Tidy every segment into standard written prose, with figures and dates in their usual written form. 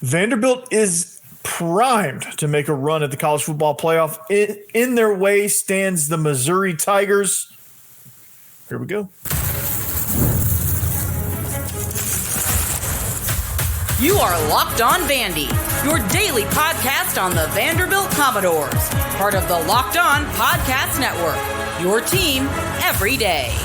Vanderbilt is primed to make a run at the college football playoff. In their way stands the Missouri Tigers. Here we go. You are Locked On Vandy, your daily podcast on the Vanderbilt Commodores, part of the Locked On Podcast Network, your team every day.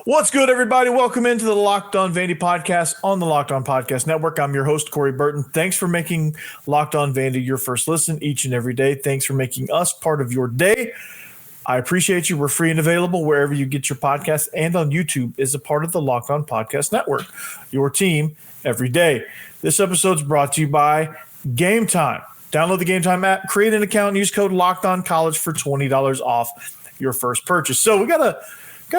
What's good, everybody? Welcome into the Locked On Vandy podcast on the Locked On Podcast Network. I'm your host, Corey Burton. Thanks for making Locked On Vandy your first listen each and every day. Thanks for making us part of your day. I appreciate you. We're free and available wherever you get your podcasts, and on YouTube is a part of the Locked On Podcast Network, your team every day. This episode is brought to you by GameTime. Download the GameTime app, create an account, and use code LOCKEDONCollege for $20 off your first purchase. So we got a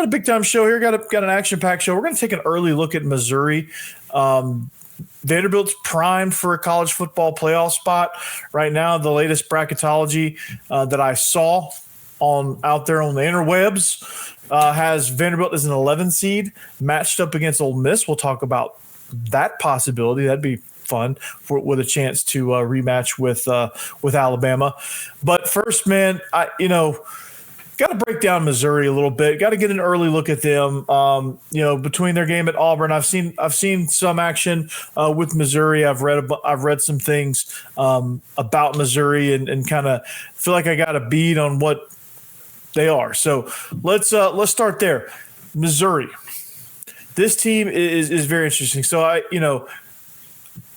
big time show here. Got an action packed show. We're going to take an early look at Missouri. Vanderbilt's primed for a college football playoff spot right now. The latest bracketology that I saw out there on the interwebs has Vanderbilt as an 11 seed matched up against Ole Miss. We'll talk about that possibility. That'd be fun with a chance to rematch with Alabama. But first, man, got to break down Missouri a little bit. Got to get an early look at them. Between their game at Auburn, I've seen some action with Missouri. I've read some things about Missouri and kind of feel like I got a bead on what they are. So let's start there. Missouri. This team is very interesting. So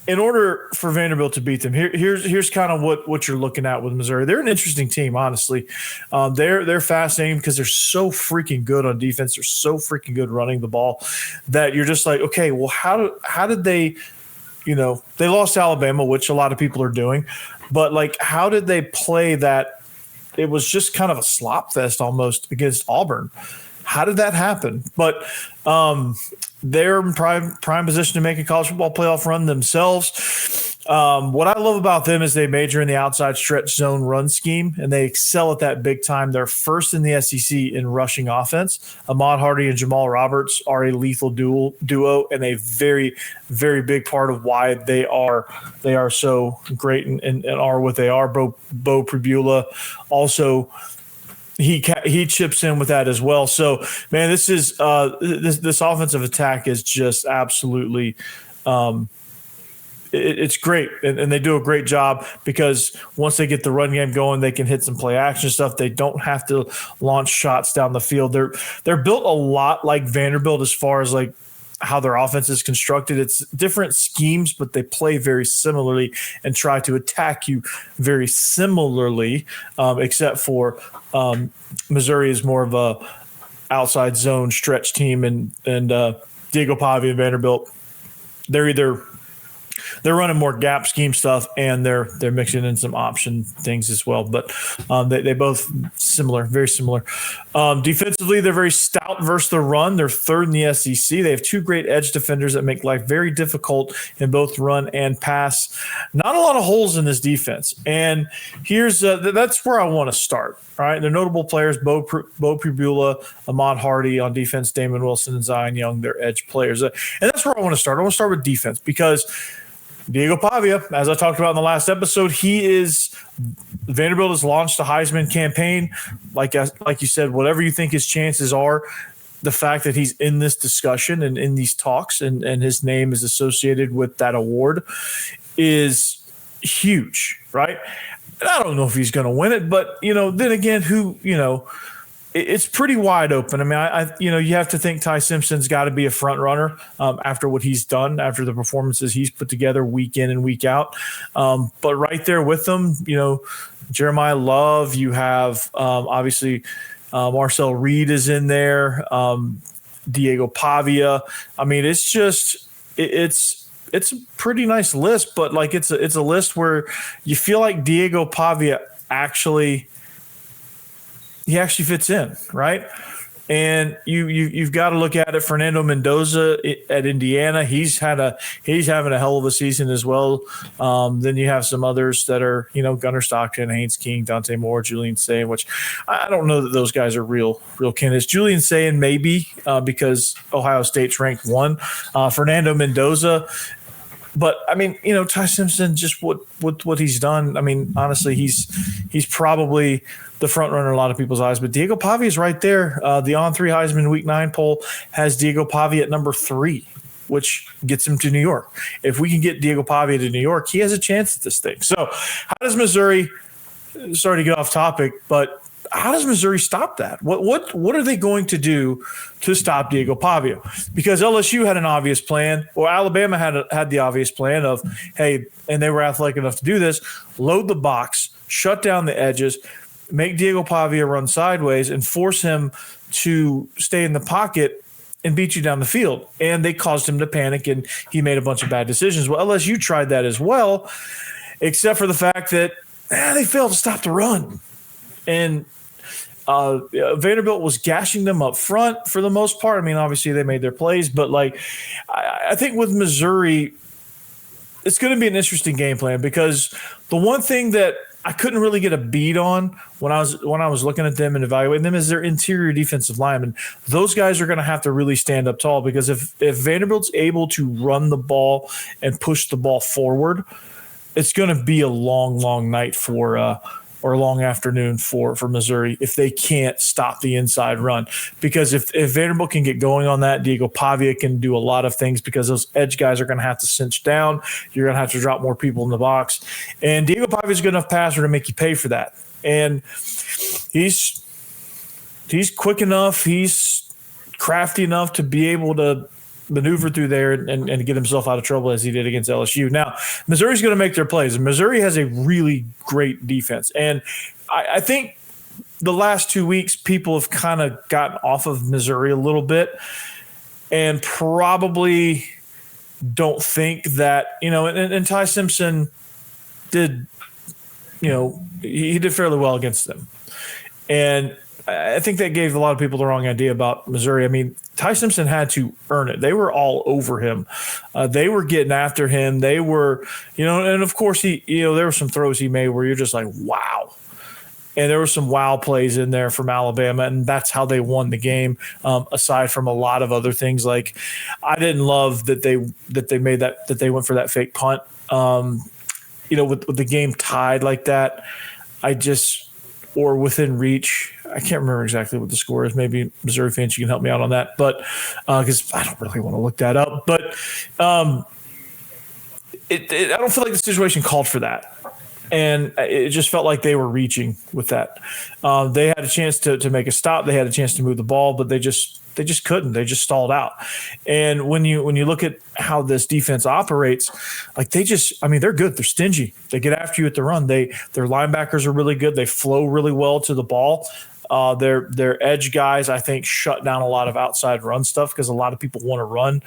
in order for Vanderbilt to beat them, here's kind of what you're looking at with Missouri. They're an interesting team, honestly. They're fascinating because they're so freaking good on defense. They're so freaking good running the ball that you're just like, okay, well, how did they, they lost to Alabama, which a lot of people are doing, but like, how did they play that? It was just kind of a slop fest almost against Auburn. How did that happen? But they're in prime position to make a college football playoff run themselves. What I love about them is they major in the outside stretch zone run scheme, and they excel at that big time. They're first in the SEC in rushing offense. Ahmad and Jamal Roberts are a lethal duo and a very, very big part of why they are so great and are what they are. Beau Pribula also – He chips in with that as well. So, man, this is this offensive attack is just absolutely it's great, and they do a great job because once they get the run game going, they can hit some play action stuff. They don't have to launch shots down the field. They're built a lot like Vanderbilt as far as like how their offense is constructed. It's different schemes, but they play very similarly and try to attack you very similarly, except for Missouri is more of a outside zone stretch team, and Diego Pavia and Vanderbilt, they're running more gap scheme stuff, and they're mixing in some option things as well. But they both very similar. Defensively, they're very stout versus the run. They're third in the SEC. They have two great edge defenders that make life very difficult in both run and pass. Not a lot of holes in this defense. And here's that's where I want to start. All right, they're notable players: Beau Pribula, Ahmad on defense, Damon Wilson, and Zion Young. They're edge players, and that's where I want to start. I want to start with defense because Diego Pavia, as I talked about in the last episode, Vanderbilt has launched a Heisman campaign. Like you said, whatever you think his chances are, the fact that he's in this discussion and in these talks and his name is associated with that award is huge, right? And I don't know if he's going to win it, but, then again, it's pretty wide open. I mean, you have to think Ty Simpson's got to be a front runner after what he's done, after the performances he's put together week in and week out. But right there with them, Jeremiah Love, you have obviously Marcel Reed is in there, Diego Pavia. I mean, it's a pretty nice list, but like it's a list where you feel like Diego Pavia actually fits in, right? And you've got to look at it. Fernando Mendoza at Indiana, he's having a hell of a season as well. Then you have some others that are, Gunnar Stockton, Haynes King, Dante Moore, Julian Sayin, which I don't know that those guys are real candidates. Julian Sayin maybe because Ohio State's ranked 1. Fernando Mendoza. But I mean, Ty Simpson, just what he's done. I mean, honestly, he's probably the front runner in a lot of people's eyes. But Diego Pavia is right there. The On3 Heisman Week 9 poll has Diego Pavia at number 3, which gets him to New York. If we can get Diego Pavia to New York, he has a chance at this thing. So, how does Missouri? Sorry to get off topic, but how does Missouri stop that? What are they going to do to stop Diego Pavia? Because LSU had an obvious plan, or Alabama had the obvious plan of, hey, and they were athletic enough to do this, load the box, shut down the edges, make Diego Pavia run sideways, and force him to stay in the pocket and beat you down the field. And they caused him to panic, and he made a bunch of bad decisions. Well, LSU tried that as well, except for the fact that they failed to stop the run. And Vanderbilt was gashing them up front for the most part. I mean, obviously they made their plays, but I think with Missouri, it's going to be an interesting game plan, because the one thing that I couldn't really get a beat on when I was looking at them and evaluating them is their interior defensive linemen. Those guys are going to have to really stand up tall, because if Vanderbilt's able to run the ball and push the ball forward, it's going to be a long night or a long afternoon for Missouri if they can't stop the inside run. Because if Vanderbilt can get going on that, Diego Pavia can do a lot of things, because those edge guys are going to have to cinch down. You're going to have to drop more people in the box. And Diego Pavia is a good enough passer to make you pay for that. And he's quick enough. He's crafty enough to be able to maneuver through there and get himself out of trouble as he did against LSU. Now, Missouri's going to make their plays. And Missouri has a really great defense. And I think the last 2 weeks, people have kind of gotten off of Missouri a little bit and probably don't think that, and Ty Simpson did, he did fairly well against them. And I think that gave a lot of people the wrong idea about Missouri. I mean, Ty Simpson had to earn it. They were all over him. They were getting after him. They were, and of course there were some throws he made where you're just like, wow. And there were some wow plays in there from Alabama, and that's how they won the game. Aside from a lot of other things, like I didn't love that they went for that fake punt. With the game tied like that, or within reach. I can't remember exactly what the score is. Maybe Missouri fans, you can help me out on that. But because I don't really want to look that up. But I don't feel like the situation called for that. And it just felt like they were reaching with that. They had a chance to make a stop. They had a chance to move the ball, but they just couldn't. They just stalled out. And when you look at how this defense operates, they're good. They're stingy. They get after you at the run. Their linebackers are really good. They flow really well to the ball. Their edge guys, I think, shut down a lot of outside run stuff, because a lot of people want to run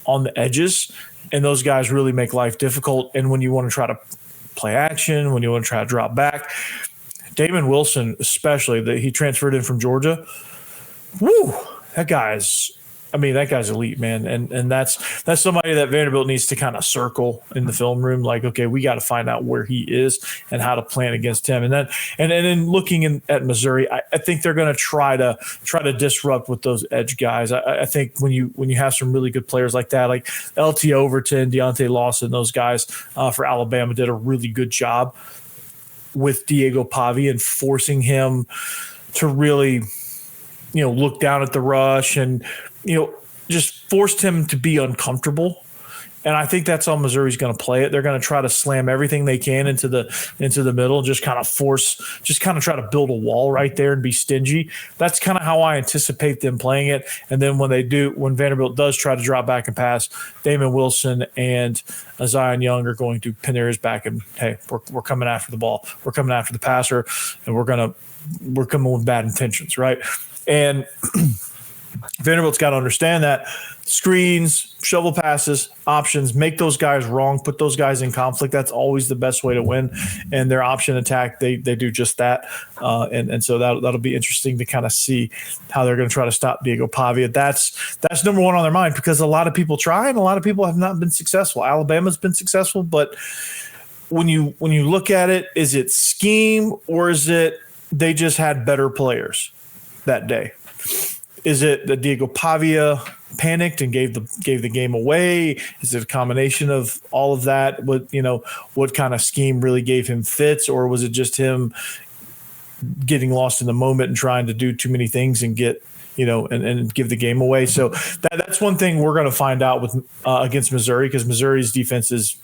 on the edges, and those guys really make life difficult. And when you want to try to play action, when you want to try to drop back, Damon Wilson, especially, that he transferred in from Georgia, woo, that guy's elite, man. And that's somebody that Vanderbilt needs to kind of circle in the film room. Like, okay, we got to find out where he is and how to plan against him. And then looking at Missouri, I think they're going to try to disrupt with those edge guys. I think when you have some really good players like that, like LT Overton, Deontay Lawson, those guys for Alabama did a really good job with Diego Pavia and forcing him to really, look down at the rush and, just forced him to be uncomfortable. And I think that's how Missouri's going to play it. They're going to try to slam everything they can into the middle, just kind of try to build a wall right there and be stingy. That's kind of how I anticipate them playing it. And then when Vanderbilt does try to drop back and pass, Damon Wilson and Zion Young are going to pin their ears back and, hey, we're coming after the ball. We're coming after the passer, and we're coming with bad intentions, right? And Vanderbilt's got to understand that screens, shovel passes, options, make those guys wrong, put those guys in conflict. That's always the best way to win. And their option attack, they do just that. And so that'll be interesting to kind of see how they're going to try to stop Diego Pavia. That's number one on their mind, because a lot of people try and a lot of people have not been successful. Alabama's been successful, but when you look at it, is it scheme or is it they just had better players that day? Is it that Diego Pavia panicked and gave the game away? Is it a combination of all of that? What kind of scheme really gave him fits, or was it just him getting lost in the moment and trying to do too many things and get and give the game away? So that's one thing we're going to find out with against Missouri, because Missouri's defense is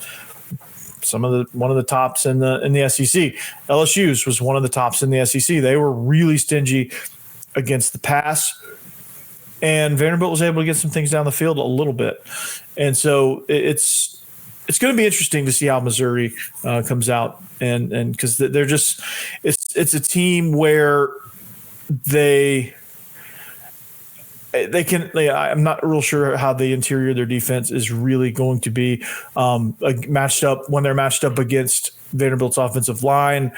one of the tops in the SEC. LSU's was one of the tops in the SEC. They were really stingy against the pass. And Vanderbilt was able to get some things down the field a little bit. And so it's going to be interesting to see how Missouri comes out. And because they're just – it's a team where they can – I'm not real sure how the interior of their defense is really going to be matched up when they're matched up against Vanderbilt's offensive line,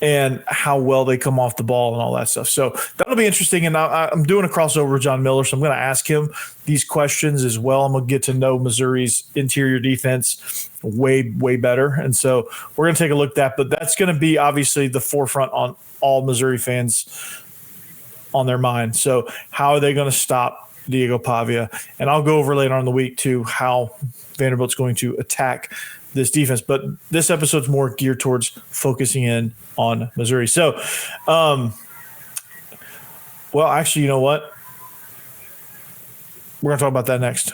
and how well they come off the ball and all that stuff. So that'll be interesting. And I'm doing a crossover with John Miller, so I'm going to ask him these questions as well. I'm going to get to know Missouri's interior defense way, way better. And so we're going to take a look at that. But that's going to be obviously the forefront on all Missouri fans on their mind. So how are they going to stop Diego Pavia? And I'll go over later on in the week too how Vanderbilt's going to attack this defense, but this episode's more geared towards focusing in on Missouri. So, well, actually, you know what? We're going to talk about that next.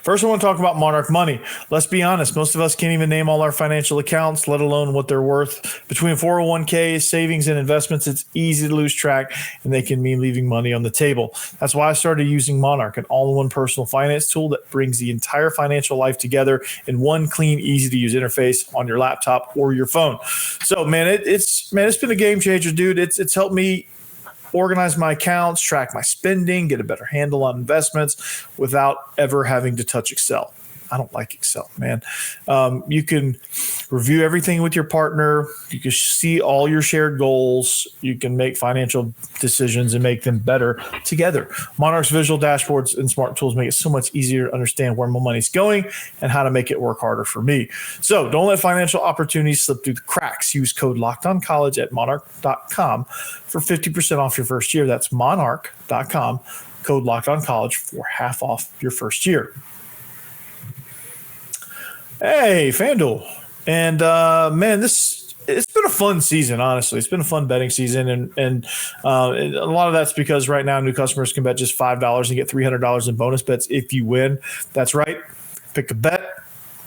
First, I want to talk about Monarch Money. Let's be honest. Most of us can't even name all our financial accounts, let alone what they're worth. Between 401ks, savings, and investments, it's easy to lose track, and they can mean leaving money on the table. That's why I started using Monarch, an all-in-one personal finance tool that brings the entire financial life together in one clean, easy-to-use interface on your laptop or your phone. So, man, it's been a game changer, dude. It's helped me organize my accounts, track my spending, get a better handle on investments without ever having to touch Excel. I don't like Excel, man. You can review everything with your partner. You can see all your shared goals. You can make financial decisions and make them better together. Monarch's visual dashboards and smart tools make it so much easier to understand where my money's going and how to make it work harder for me. So don't let financial opportunities slip through the cracks. Use code LOCKEDONCollege at monarch.com for 50% off your first year. That's monarch.com, code LOCKEDONCollege for half off your first year. Hey, FanDuel. And, man, it's been a fun season, honestly. It's been a fun betting season. And a lot of that's because right now new customers can bet just $5 and get $300 in bonus bets if you win. That's right. Pick a bet,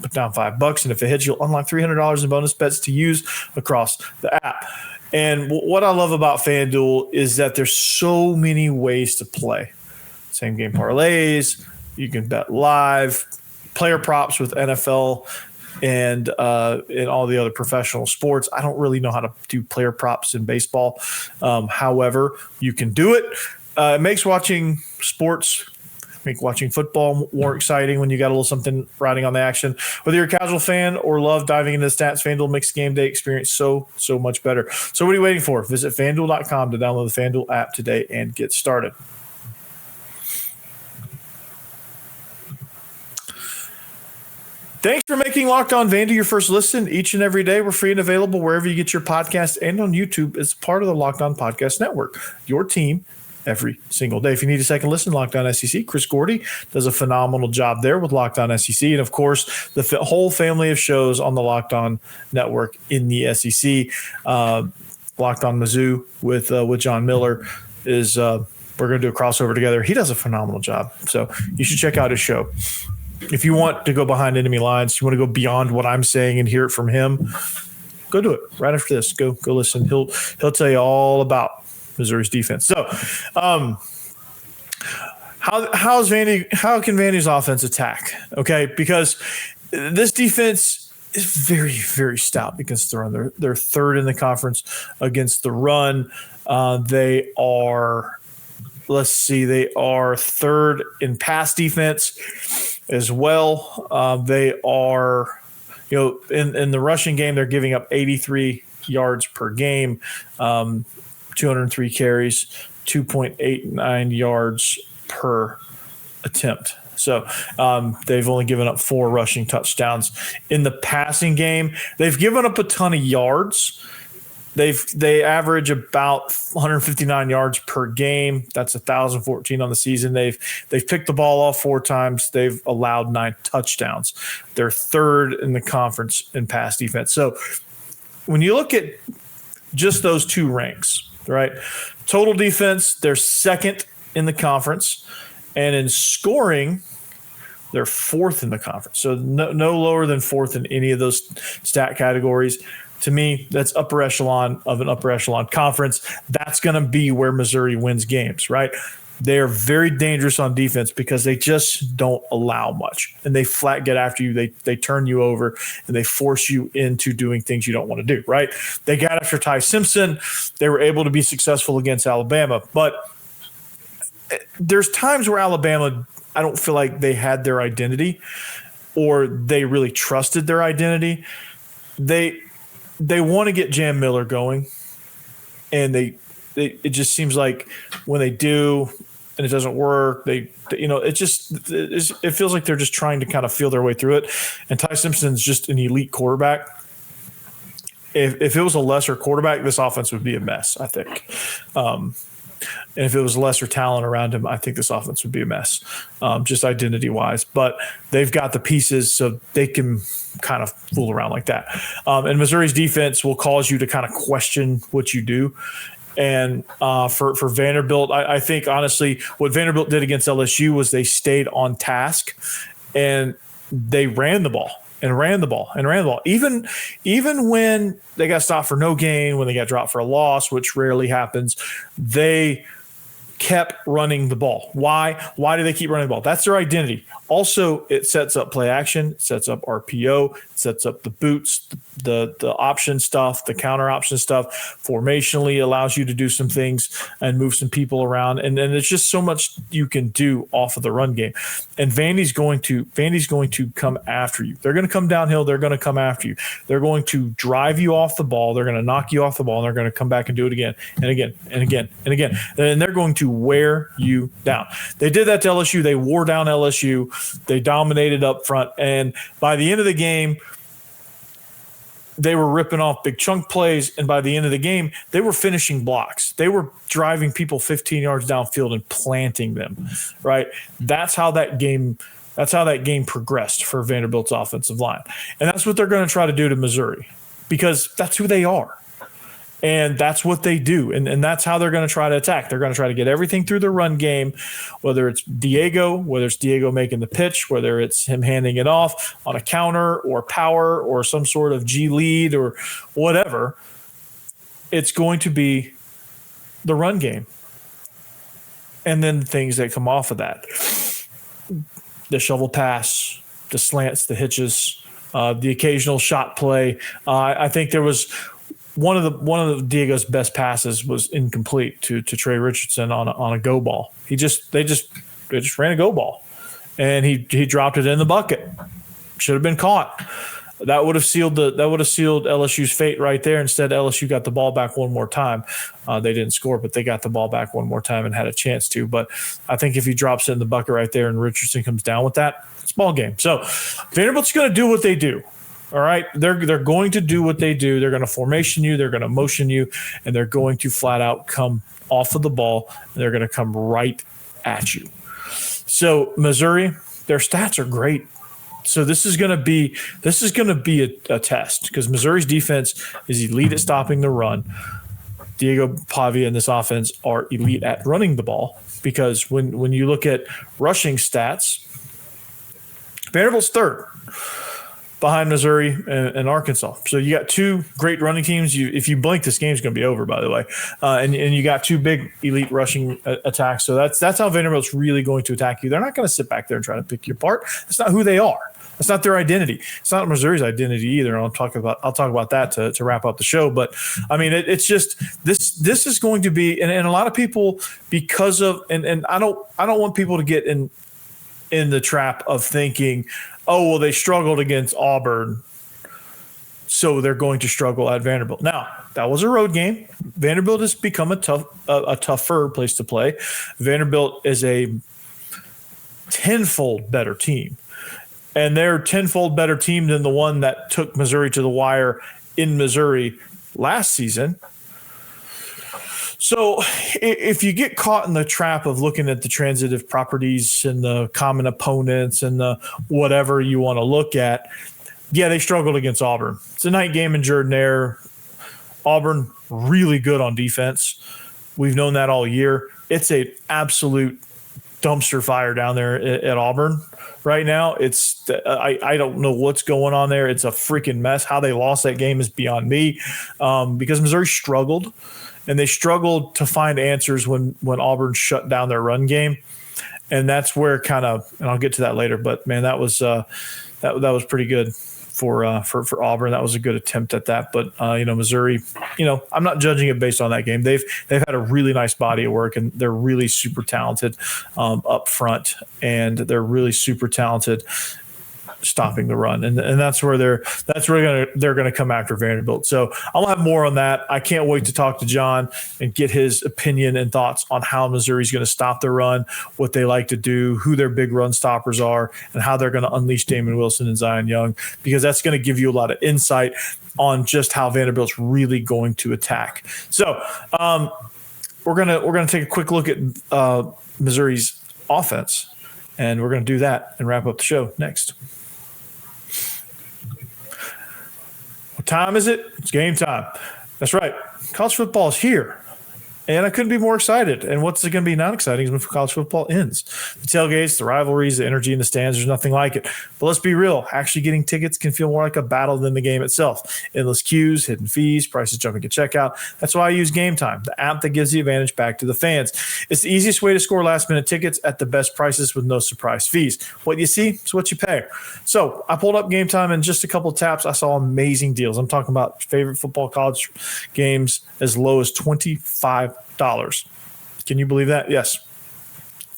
put down $5, and if it hits, you'll unlock $300 in bonus bets to use across the app. And what I love about FanDuel is that there's so many ways to play. Same game parlays. You can bet live. Player props with NFL and all the other professional sports. I don't really know how to do player props in baseball. However, you can do it. It makes watching football more exciting when you got a little something riding on the action. Whether you're a casual fan or love diving into the stats, FanDuel makes game day experience so much better. So what are you waiting for? Visit FanDuel.com to download the FanDuel app today and get started. Thanks for making Locked On Vandy your first listen each and every day. We're free and available wherever you get your podcasts and on YouTube as part of the Locked On Podcast Network, your team every single day. If you need a second listen, Locked On SEC, Chris Gordy does a phenomenal job there with Locked On SEC. And, of course, the whole family of shows on the Locked On Network in the SEC. Locked On Mizzou with John Miller is we're going to do a crossover together. He does a phenomenal job. So you should check out his show. If you want to go behind enemy lines, you want to go beyond what I'm saying and hear it from him, go do it right after this. Go listen. He'll tell you all about Missouri's defense. So, how can Vandy's offense attack? Okay, because this defense is very, very stout against the run. They're third in the conference against the run. They are, let's see, they are third in pass defense as well. They are, in the rushing game, they're giving up 83 yards per game, 203 carries, 2.89 yards per attempt. So they've only given up 4 rushing touchdowns. In the passing game, they've given up a ton of yards. They average about 159 yards per game. That's 1,014 on the season. They've picked the ball off 4 times. They've allowed 9 touchdowns. They're third in the conference in pass defense. So when you look at just those 2 ranks, right? Total defense, they're second in the conference. And in scoring, they're 4th in the conference. So no lower than 4th in any of those stat categories. To me, that's upper echelon of an upper echelon conference. That's going to be where Missouri wins games, right? They are very dangerous on defense because they just don't allow much. And they flat get after you. They turn you over, and they force you into doing things you don't want to do, right? They got after Ty Simpson. They were able to be successful against Alabama. But there's times where Alabama, I don't feel like they had their identity or they really trusted their identity. They want to get Jam Miller going, and it just seems like when they do and it doesn't work, it feels like they're just trying to kind of feel their way through it. And Ty Simpson's just an elite quarterback. If it was a lesser quarterback, this offense would be a mess, I think. And if it was lesser talent around him, I think this offense would be a mess, just identity-wise. But they've got the pieces so they can kind of fool around like that. And Missouri's defense will cause you to kind of question what you do. And for Vanderbilt, I think, honestly, what Vanderbilt did against LSU was they stayed on task, and they ran the ball. Even when they got stopped for no gain, when they got dropped for a loss, which rarely happens, they kept running the ball. Why? Why do they keep running the ball? That's their identity. Also, it sets up play action, it sets up RPO, it sets up the boots, the option stuff, the counter option stuff. Formationally allows you to do some things and move some people around. And there's just so much you can do off of the run game. And Vandy's going to come after you. They're going to come downhill. They're going to come after you. They're going to drive you off the ball. They're going to knock you off the ball, and they're going to come back and do it again and again and again and again. And they're going to wear you down. They did that to LSU. They wore down LSU. They dominated up front. And by the end of the game, they were ripping off big chunk plays. And by the end of the game, they were finishing blocks. They were driving people 15 yards downfield and planting them, right? That's how that game progressed for Vanderbilt's offensive line. And that's what they're going to try to do to Missouri, because that's who they are. And that's what they do. And that's how they're going to try to attack. They're going to try to get everything through the run game, whether it's Diego making the pitch, whether it's him handing it off on a counter or power or some sort of G lead or whatever. It's going to be the run game. And then the things that come off of that. The shovel pass, the slants, the hitches, the occasional shot play. I think there was one of Diego's best passes was incomplete to Trey Richardson on a go ball. They just ran a go ball, and he dropped it in the bucket. Should have been caught. That would have sealed LSU's fate right there. Instead, LSU got the ball back one more time. They didn't score, but they got the ball back one more time and had a chance to. But I think if he drops it in the bucket right there and Richardson comes down with that, it's ball game. So Vanderbilt's going to do what they do. All right, they're going to do what they do. They're going to formation you. They're going to motion you, and they're going to flat out come off of the ball, and they're going to come right at you. So Missouri, their stats are great. So this is going to be a test, because Missouri's defense is elite at stopping the run. Diego Pavia and this offense are elite at running the ball, because when you look at rushing stats, Vanderbilt's third. behind Missouri and Arkansas. So you got two great running teams. If you blink, this game's going to be over, by the way. And you got two big elite rushing attacks. So that's how Vanderbilt's really going to attack you. They're not going to sit back there and try to pick you apart. That's not who they are. That's not their identity. It's not Missouri's identity either. And I'll talk about that to wrap up the show. But I mean, it's just this is going to be, and a lot of people, because of, and I don't want people to get in the trap of thinking, oh, well, they struggled against Auburn, so they're going to struggle at Vanderbilt. Now, that was a road game. Vanderbilt has become a tougher place to play. Vanderbilt is a tenfold better team, and they're tenfold better team than the one that took Missouri to the wire in Missouri last season. So if you get caught in the trap of looking at the transitive properties and the common opponents and the whatever you want to look at, yeah, they struggled against Auburn. It's a night game in Jordan-Hare. Auburn, really good on defense. We've known that all year. It's an absolute dumpster fire down there at Auburn right now. It's I don't know what's going on there. It's a freaking mess. How they lost that game is beyond me, because Missouri struggled. And they struggled to find answers when Auburn shut down their run game, and that's where and I'll get to that later. But man, that was pretty good for Auburn. That was a good attempt at that. But Missouri, I'm not judging it based on that game. They've had a really nice body of work, and they're really super talented up front, and they're really super talented stopping the run, and that's where they're going to come after Vanderbilt. So I'll have more on that. I can't wait to talk to John and get his opinion and thoughts on how Missouri's going to stop the run, what they like to do, who their big run stoppers are, and how they're going to unleash Damon Wilson and Zion Young, because that's going to give you a lot of insight on just how Vanderbilt's really going to attack. So we're gonna take a quick look at Missouri's offense, and we're going to do that and wrap up the show next. What time is it? It's game time. That's right. College football is here. And I couldn't be more excited. And what's going to be not exciting is when college football ends. The tailgates, the rivalries, the energy in the stands, there's nothing like it. But let's be real. Actually getting tickets can feel more like a battle than the game itself. Endless queues, hidden fees, prices jumping at checkout. That's why I use GameTime, the app that gives the advantage back to the fans. It's the easiest way to score last-minute tickets at the best prices with no surprise fees. What you see is what you pay. So I pulled up GameTime, and just a couple of taps, I saw amazing deals. I'm talking about favorite football college games as low as $25. Can you believe that? Yes.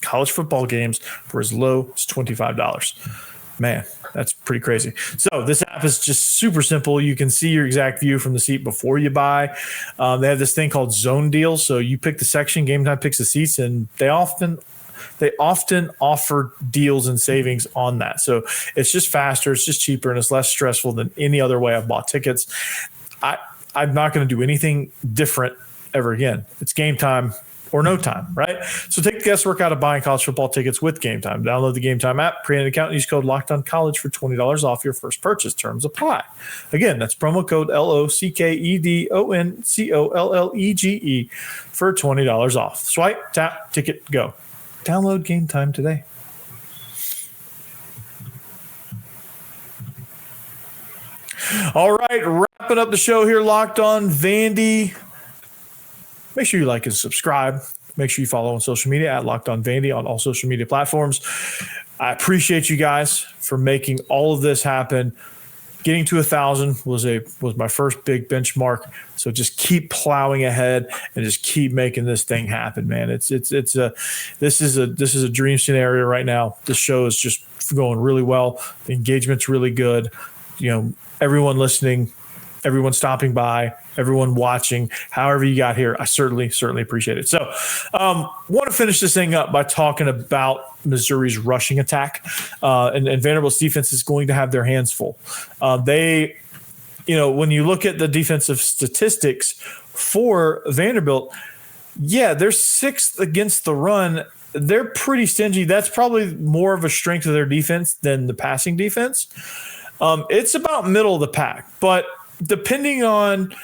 College football games for as low as $25. Man, that's pretty crazy. So this app is just super simple. You can see your exact view from the seat before you buy. They have this thing called zone deals. So you pick the section, GameTime picks the seats, and they often offer deals and savings on that. So it's just faster, it's just cheaper, and it's less stressful than any other way I've bought tickets. I'm not going to do anything different ever again. It's game time or no time, right? So take the guesswork out of buying college football tickets with GameTime. Download the GameTime app, create an account, and use code LOCKEDONCollege for $20 off your first purchase. Terms apply. Again, that's promo code LOCKEDONCOLLEGE for $20 off. Swipe, tap, ticket, go. Download GameTime today. All right, wrapping up the show here, Locked On Vandy. Make sure you like and subscribe. Make sure you follow on social media at Locked On Vandy on all social media platforms. I appreciate you guys for making all of this happen. Getting to 1,000 was my first big benchmark. So just keep plowing ahead and just keep making this thing happen, man. This is a dream scenario right now. This show is just going really well. The engagement's really good. Everyone listening, everyone stopping by, everyone watching, however you got here, I certainly appreciate it. So want to finish this thing up by talking about Missouri's rushing attack. And Vanderbilt's defense is going to have their hands full. When you look at the defensive statistics for Vanderbilt, yeah, they're sixth against the run. They're pretty stingy. That's probably more of a strength of their defense than the passing defense. It's about middle of the pack, but depending on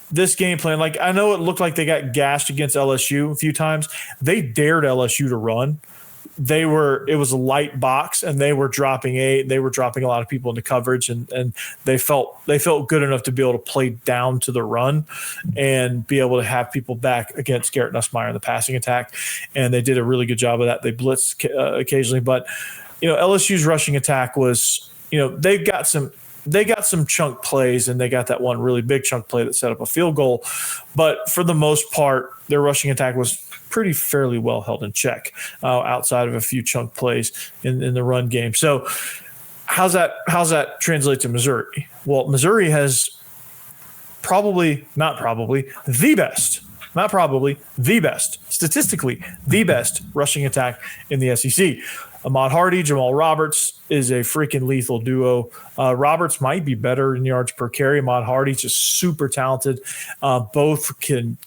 this game plan, like I know it looked like they got gashed against LSU a few times. They dared LSU to run. it was a light box, and they were dropping they were dropping a lot of people into coverage, and they felt good enough to be able to play down to the run and be able to have people back against Garrett Nussmeier in the passing attack. And they did a really good job of that. They blitzed occasionally, but LSU's rushing attack was, they got some chunk plays, and they got that one really big chunk play that set up a field goal. But for the most part, their rushing attack was pretty fairly well held in check outside of a few chunk plays in the run game. So how's that translate to Missouri? Well, Missouri has statistically the best rushing attack in the SEC. Ahmad Hardy, Jamal Roberts is a freaking lethal duo. Roberts might be better in yards per carry. Ahmad Hardy's just super talented. Both can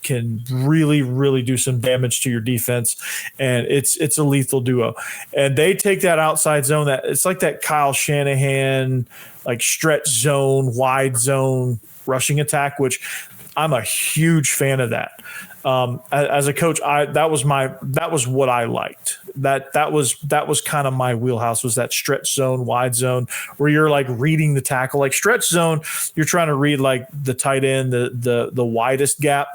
really, really do some damage to your defense, and it's a lethal duo. And they take that outside zone. That it's like that Kyle Shanahan, like stretch zone, wide zone rushing attack, which I'm a huge fan of that. As a coach, that was what I liked. That was kind of my wheelhouse, was that stretch zone, wide zone, where you're like reading the tackle. Like stretch zone, you're trying to read like the tight end, the widest gap,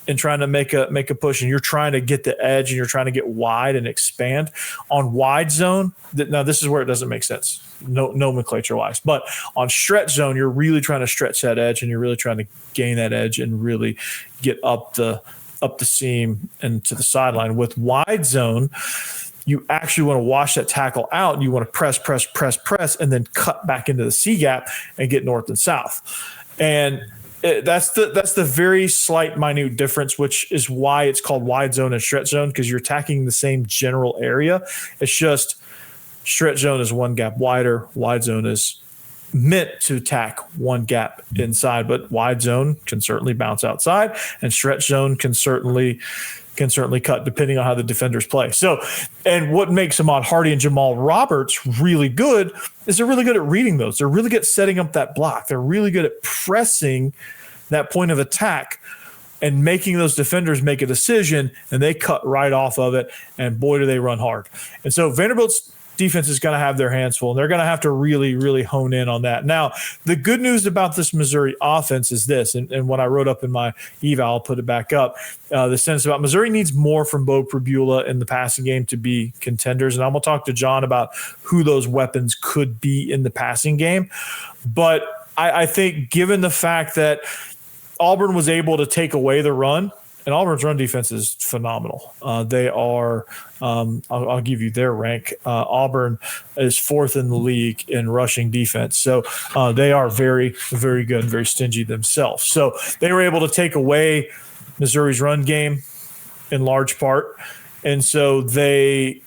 and trying to make a push, and you're trying to get the edge, and you're trying to get wide and expand. On wide zone, now this is where it doesn't make sense, nomenclature wise, but on stretch zone, you're really trying to stretch that edge, and you're really trying to gain that edge and really get up the seam and to the sideline. With wide zone, you actually want to wash that tackle out, and you want to press, and then cut back into the C gap and get north and south. And that's the very slight, minute difference, which is why it's called wide zone and stretch zone, because you're attacking the same general area. It's just stretch zone is one gap wider. Wide zone is meant to attack one gap inside, but wide zone can certainly bounce outside, and stretch zone can certainly cut depending on how the defenders play. So, and what makes Ahmad Hardy and Jamal Roberts really good is they're really good at reading those. They're really good at setting up that block. They're really good at pressing that point of attack and making those defenders make a decision, and they cut right off of it, and boy, do they run hard. And so Vanderbilt's defense is going to have their hands full, and they're going to have to really, really hone in on that. Now, the good news about this Missouri offense is this, and when I wrote up in my eval, I'll put it back up, the sense about Missouri needs more from Beau Pribula in the passing game to be contenders, and I'm going to talk to John about who those weapons could be in the passing game. But I think given the fact that Auburn was able to take away the run, and Auburn's run defense is phenomenal. They are, I'll give you their rank. Auburn is fourth in the league in rushing defense. So they are very, very good and very stingy themselves. So they were able to take away Missouri's run game in large part. And so I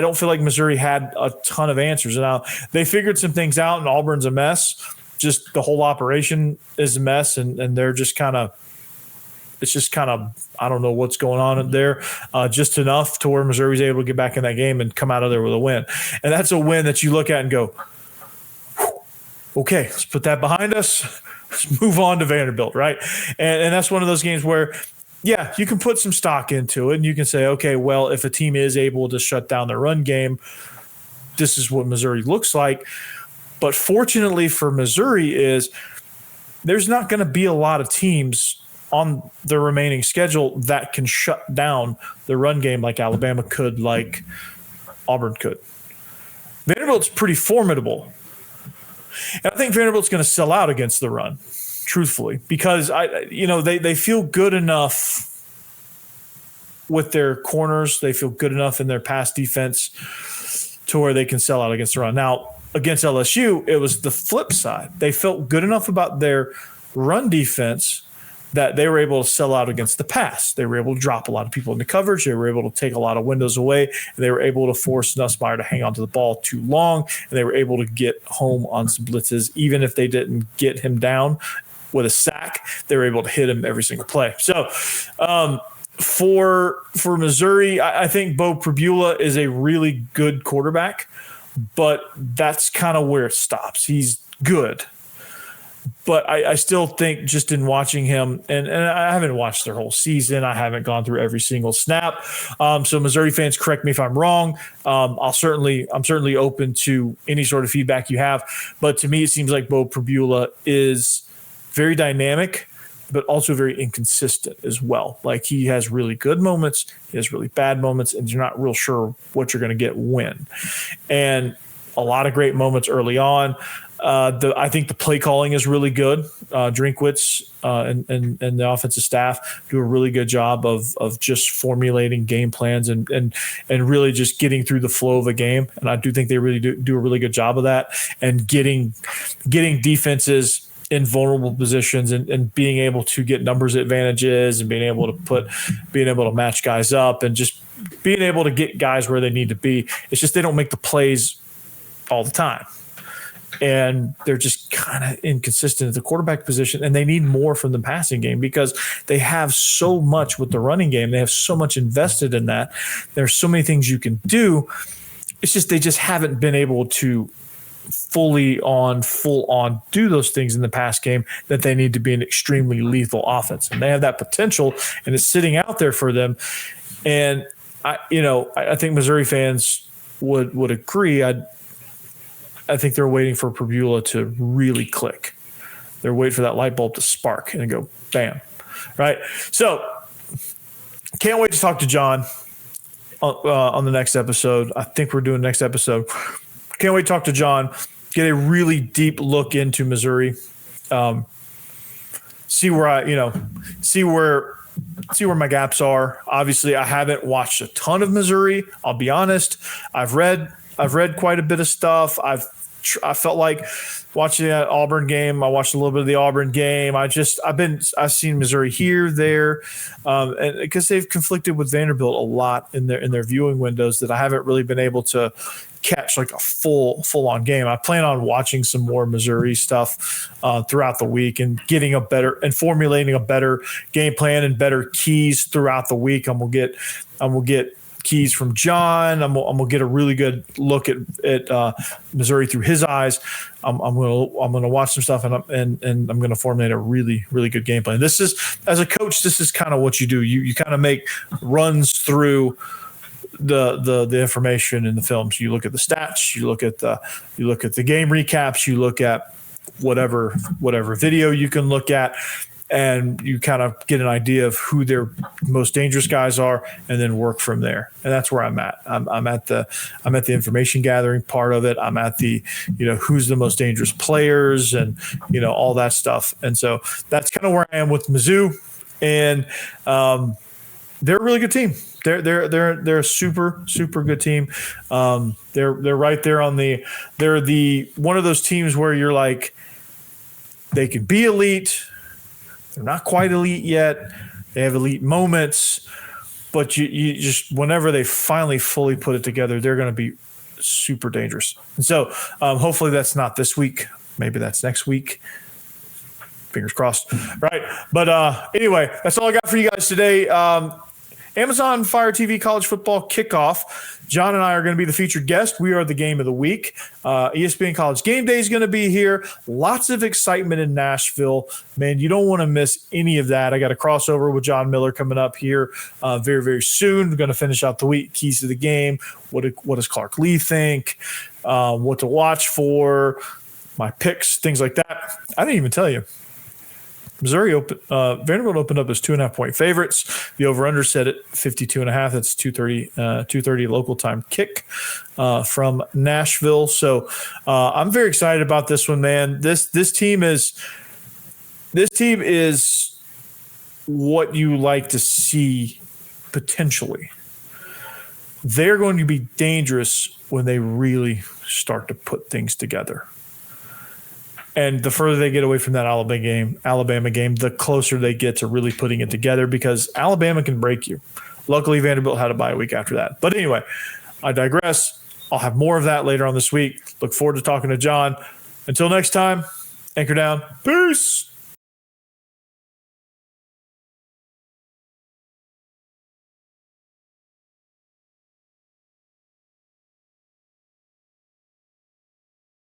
don't feel like Missouri had a ton of answers. Now, they figured some things out, and Auburn's a mess. Just the whole operation is a mess, and they're just kind of, I don't know what's going on there, just enough to where Missouri's able to get back in that game and come out of there with a win. And that's a win that you look at and go, okay, let's put that behind us. Let's move on to Vanderbilt, right? And that's one of those games where, yeah, you can put some stock into it, and you can say, okay, well, if a team is able to shut down their run game, this is what Missouri looks like. But fortunately for Missouri is there's not going to be a lot of teams on the remaining schedule that can shut down the run game like Alabama could, like Auburn could. Vanderbilt's pretty formidable. And I think Vanderbilt's going to sell out against the run, truthfully, because they feel good enough with their corners. They feel good enough in their pass defense to where they can sell out against the run. Now, against LSU, it was the flip side. They felt good enough about their run defense that they were able to sell out against the pass. They were able to drop a lot of people into coverage. They were able to take a lot of windows away. And they were able to force Nussmeier to hang onto the ball too long. And they were able to get home on some blitzes. Even if they didn't get him down with a sack, they were able to hit him every single play. So for Missouri, I think Beau Pribula is a really good quarterback, but that's kind of where it stops. He's good, But I still think just in watching him, and I haven't watched their whole season. I haven't gone through every single snap. So Missouri fans, correct me if I'm wrong. I'm certainly open to any sort of feedback you have. But to me, it seems like Beau Pribula is very dynamic, but also very inconsistent as well. Like, he has really good moments, he has really bad moments, and you're not real sure what you're going to get when. And a lot of great moments early on. I think the play calling is really good. Drinkwitz and the offensive staff do a really good job of just formulating game plans and really just getting through the flow of a game. And I do think they really do a really good job of that, and getting defenses in vulnerable positions and being able to get numbers advantages and being able to match guys up and just being able to get guys where they need to be. It's just they don't make the plays all the time. And they're just kind of inconsistent at the quarterback position, and they need more from the passing game because they have so much with the running game. They have so much invested in that. There's so many things you can do. It's just they just haven't been able to full on do those things in the pass game that they need to be an extremely lethal offense. And they have that potential, and it's sitting out there for them. And I think Missouri fans would agree. I think they're waiting for Pribula to really click. They're waiting for that light bulb to spark and go bam. Right? So can't wait to talk to John on the next episode. I think we're doing next episode. Can't wait to talk to John, get a really deep look into Missouri, see where my gaps are. Obviously, I haven't watched a ton of Missouri. I'll be honest. I've read quite a bit of stuff. I felt like watching that Auburn game. I watched a little bit of the Auburn game. I've seen Missouri here, there, and because they've conflicted with Vanderbilt a lot in their viewing windows, that I haven't really been able to catch like a full on game. I plan on watching some more Missouri stuff throughout the week and getting formulating a better game plan and better keys throughout the week. I'm gonna get keys from John. I'm gonna get a really good look at Missouri through his eyes. I'm gonna watch some stuff and I'm gonna formulate a really, really good game plan. This is, as a coach, this is kind of what you do. You kind of make runs through the information in the films. You look at the stats, you look at the game recaps, you look at whatever video you can look at, and you kind of get an idea of who their most dangerous guys are, and then work from there. And that's where I'm at. I'm at the information gathering part of it. I'm at the, who's the most dangerous players and, all that stuff. And so that's kind of where I am with Mizzou. And they're a really good team. They're a super, super good team. They're right there they're the one of those teams where you're like, they can be elite. They're not quite elite yet. They have elite moments, but you just, whenever they finally fully put it together, they're going to be super dangerous. And so hopefully that's not this week. Maybe that's next week. Fingers crossed. Right. But anyway, that's all I got for you guys today. Amazon Fire TV college football kickoff. John and I are going to be the featured guest. We are the game of the week. ESPN College Game Day is going to be here. Lots of excitement in Nashville. Man, you don't want to miss any of that. I got a crossover with John Miller coming up here very, very soon. We're going to finish out the week. Keys to the game. What does Clark Lee think? What to watch for? My picks, things like that. I didn't even tell you. Vanderbilt opened up as 2.5-point favorites. The over/under set at 52.5. That's 2:30 local time kick from Nashville. So I'm very excited about this one, man. This team is what you like to see potentially. They're going to be dangerous when they really start to put things together. And the further they get away from that Alabama game, the closer they get to really putting it together, because Alabama can break you. Luckily, Vanderbilt had a bye week after that. But anyway, I digress. I'll have more of that later on this week. Look forward to talking to John. Until next time, anchor down. Peace.